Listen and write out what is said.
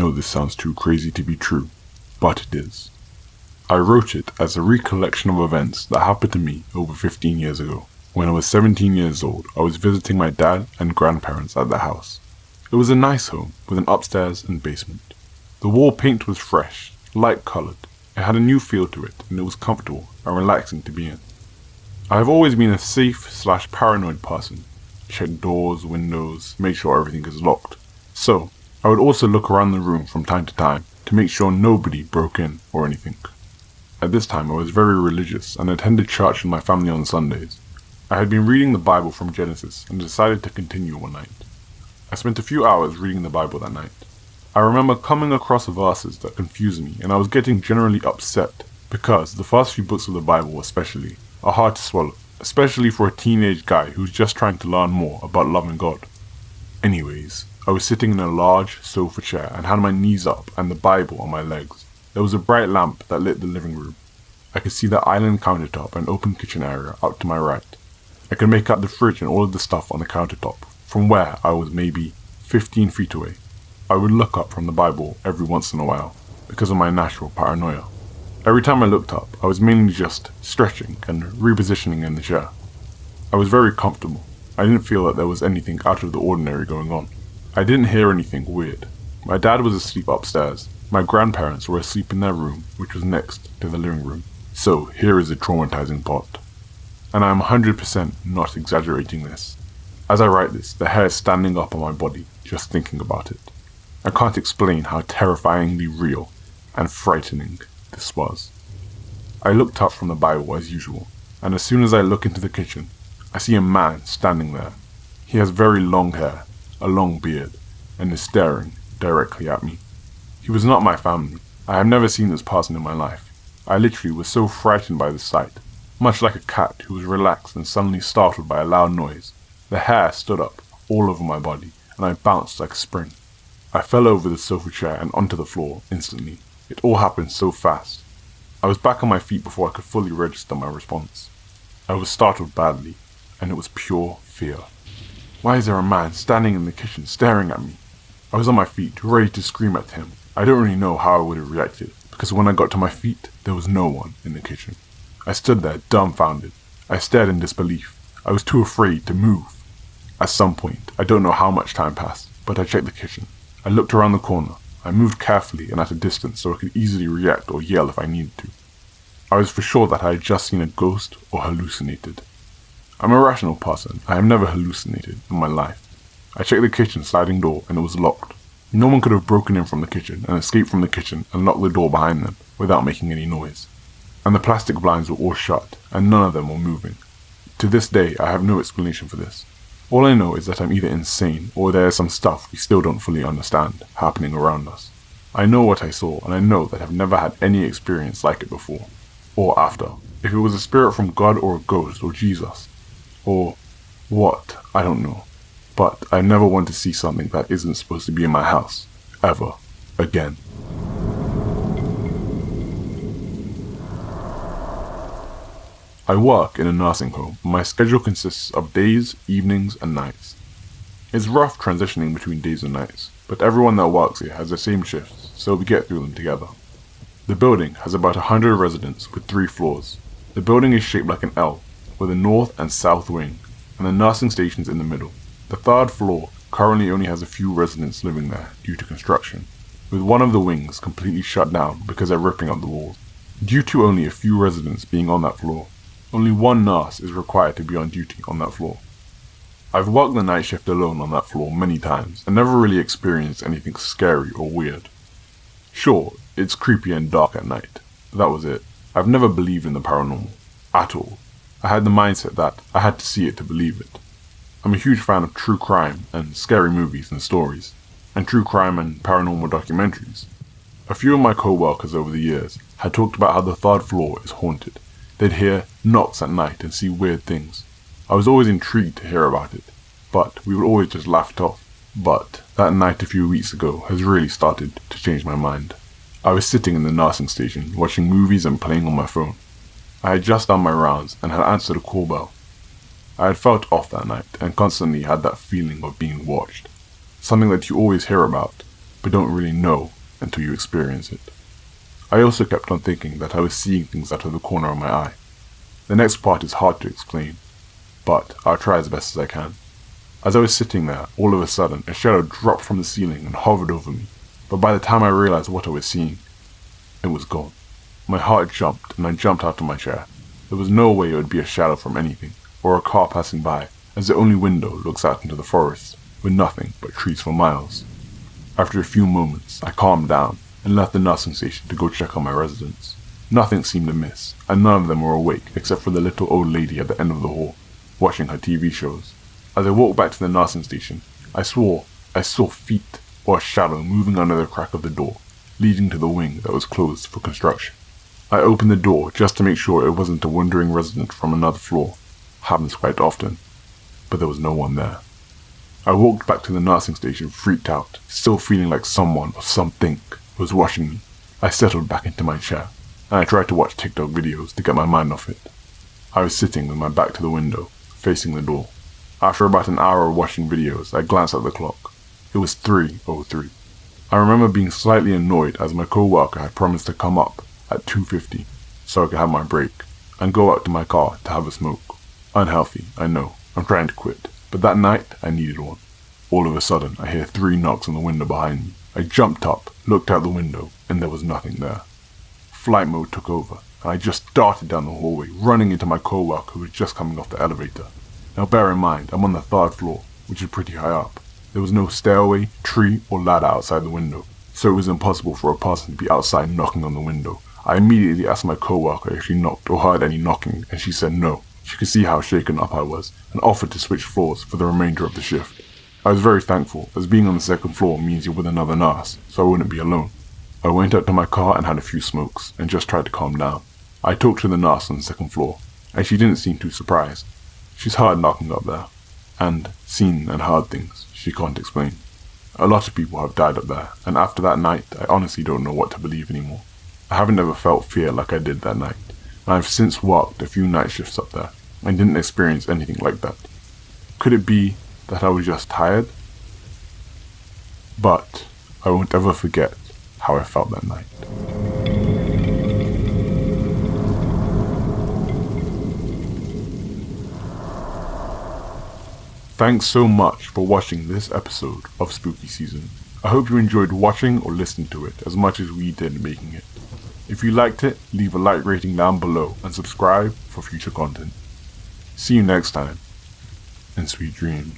know this sounds too crazy to be true, but it is. I wrote it as a recollection of events that happened to me over 15 years ago. When I was 17 years old, I was visiting my dad and grandparents at their house. It was a nice home with an upstairs and basement. The wall paint was fresh, light-coloured. It had a new feel to it, and it was comfortable and relaxing to be in. I have always been a safe/paranoid person. Check doors, windows, make sure everything is locked. So, I would also look around the room from time to time to make sure nobody broke in or anything. At this time, I was very religious and attended church with my family on Sundays. I had been reading the Bible from Genesis and decided to continue one night. I spent a few hours reading the Bible that night. I remember coming across verses that confused me, and I was getting generally upset because the first few books of the Bible especially are hard to swallow, especially for a teenage guy who's just trying to learn more about loving God. Anyways, I was sitting in a large sofa chair and had my knees up and the Bible on my legs. There was a bright lamp that lit the living room. I could see the island countertop and open kitchen area out to my right. I could make out the fridge and all of the stuff on the countertop from where I was maybe 15 feet away. I would look up from the Bible every once in a while because of my natural paranoia. Every time I looked up, I was mainly just stretching and repositioning in the chair. I was very comfortable. I didn't feel that there was anything out of the ordinary going on. I didn't hear anything weird. My dad was asleep upstairs. My grandparents were asleep in their room, which was next to the living room. So here is the traumatizing part. And I am 100% not exaggerating this. As I write this, the hair is standing up on my body just thinking about it. I can't explain how terrifyingly real and frightening this was. I looked up from the Bible as usual, and as soon as I look into the kitchen, I see a man standing there. He has very long hair, a long beard, and is staring directly at me. He was not my family. I have never seen this person in my life. I literally was so frightened by the sight, much like a cat who was relaxed and suddenly startled by a loud noise. The hair stood up all over my body, and I bounced like a spring. I fell over the sofa chair and onto the floor instantly. It all happened so fast. I was back on my feet before I could fully register my response. I was startled badly, and it was pure fear. Why is there a man standing in the kitchen staring at me? I was on my feet, ready to scream at him. I don't really know how I would have reacted, because when I got to my feet, there was no one in the kitchen. I stood there, dumbfounded. I stared in disbelief. I was too afraid to move. At some point, I don't know how much time passed, but I checked the kitchen. I looked around the corner. I moved carefully and at a distance so I could easily react or yell if I needed to. I was for sure that I had just seen a ghost or hallucinated. I'm a rational person. I have never hallucinated in my life. I checked the kitchen sliding door and it was locked. No one could have broken in from the kitchen and escaped from the kitchen and locked the door behind them without making any noise. And the plastic blinds were all shut and none of them were moving. To this day, I have no explanation for this. All I know is that I'm either insane or there is some stuff we still don't fully understand happening around us. I know what I saw and I know that I've never had any experience like it before. Or after. If it was a spirit from God or a ghost or Jesus. Or what, I don't know. But I never want to see something that isn't supposed to be in my house. Ever. Again. I work in a nursing home, and my schedule consists of days, evenings, and nights. It's rough transitioning between days and nights, but everyone that works here has the same shifts, so we get through them together. The building has about 100 residents with 3 floors. The building is shaped like an L, with a north and south wing, and the nursing station's in the middle. The 3rd floor currently only has a few residents living there due to construction, with one of the wings completely shut down because they're ripping up the walls. Due to only a few residents being on that floor, only one nurse is required to be on duty on that floor. I've worked the night shift alone on that floor many times and never really experienced anything scary or weird. Sure, it's creepy and dark at night. That was it. I've never believed in the paranormal. At all. I had the mindset that I had to see it to believe it. I'm a huge fan of true crime and scary movies and stories, and true crime and paranormal documentaries. A few of my co-workers over the years had talked about how the 3rd floor is haunted. They'd hear knocks at night and see weird things. I was always intrigued to hear about it, but we would always just laugh it off. But that night a few weeks ago has really started to change my mind. I was sitting in the nursing station watching movies and playing on my phone. I had just done my rounds and had answered a call bell. I had felt off that night and constantly had that feeling of being watched. Something that you always hear about, but don't really know until you experience it. I also kept on thinking that I was seeing things out of the corner of my eye. The next part is hard to explain, but I'll try as best as I can. As I was sitting there, all of a sudden, a shadow dropped from the ceiling and hovered over me, but by the time I realized what I was seeing, it was gone. My heart jumped, and I jumped out of my chair. There was no way it would be a shadow from anything, or a car passing by, as the only window looks out into the forest, with nothing but trees for miles. After a few moments, I calmed down, and left the nursing station to go check on my residents. Nothing seemed amiss, and none of them were awake except for the little old lady at the end of the hall, watching her TV shows. As I walked back to the nursing station, I swore I saw feet or a shadow moving under the crack of the door, leading to the wing that was closed for construction. I opened the door just to make sure it wasn't a wandering resident from another floor. Happens quite often, but there was no one there. I walked back to the nursing station freaked out, still feeling like someone or something was watching me. I settled back into my chair, and I tried to watch TikTok videos to get my mind off it. I was sitting with my back to the window, facing the door. After about an hour of watching videos, I glanced at the clock. It was 3:03. I remember being slightly annoyed as my co-worker had promised to come up at 2:50 so I could have my break and go out to my car to have a smoke. Unhealthy, I know. I'm trying to quit, but that night I needed one. All of a sudden, I hear 3 knocks on the window behind me. I jumped up, looked out the window, and there was nothing there. Flight mode took over, and I just darted down the hallway, running into my co-worker who was just coming off the elevator. Now bear in mind, I'm on the 3rd floor, which is pretty high up. There was no stairway, tree, or ladder outside the window, so it was impossible for a person to be outside knocking on the window. I immediately asked my co-worker if she knocked or heard any knocking, and she said no. She could see how shaken up I was, and offered to switch floors for the remainder of the shift. I was very thankful, as being on the 2nd floor means you're with another nurse, so I wouldn't be alone. I went out to my car and had a few smokes, and just tried to calm down. I talked to the nurse on the 2nd floor, and she didn't seem too surprised. She's heard knocking up there, and seen and heard things she can't explain. A lot of people have died up there, and after that night, I honestly don't know what to believe anymore. I haven't ever felt fear like I did that night, and I've since worked a few night shifts up there, and didn't experience anything like that. Could it be that I was just tired? But I won't ever forget how I felt that night. Thanks so much for watching this episode of Spooky Season. I hope you enjoyed watching or listening to it as much as we did making it. If you liked it, leave a like rating down below and subscribe for future content. See you next time, and sweet dreams.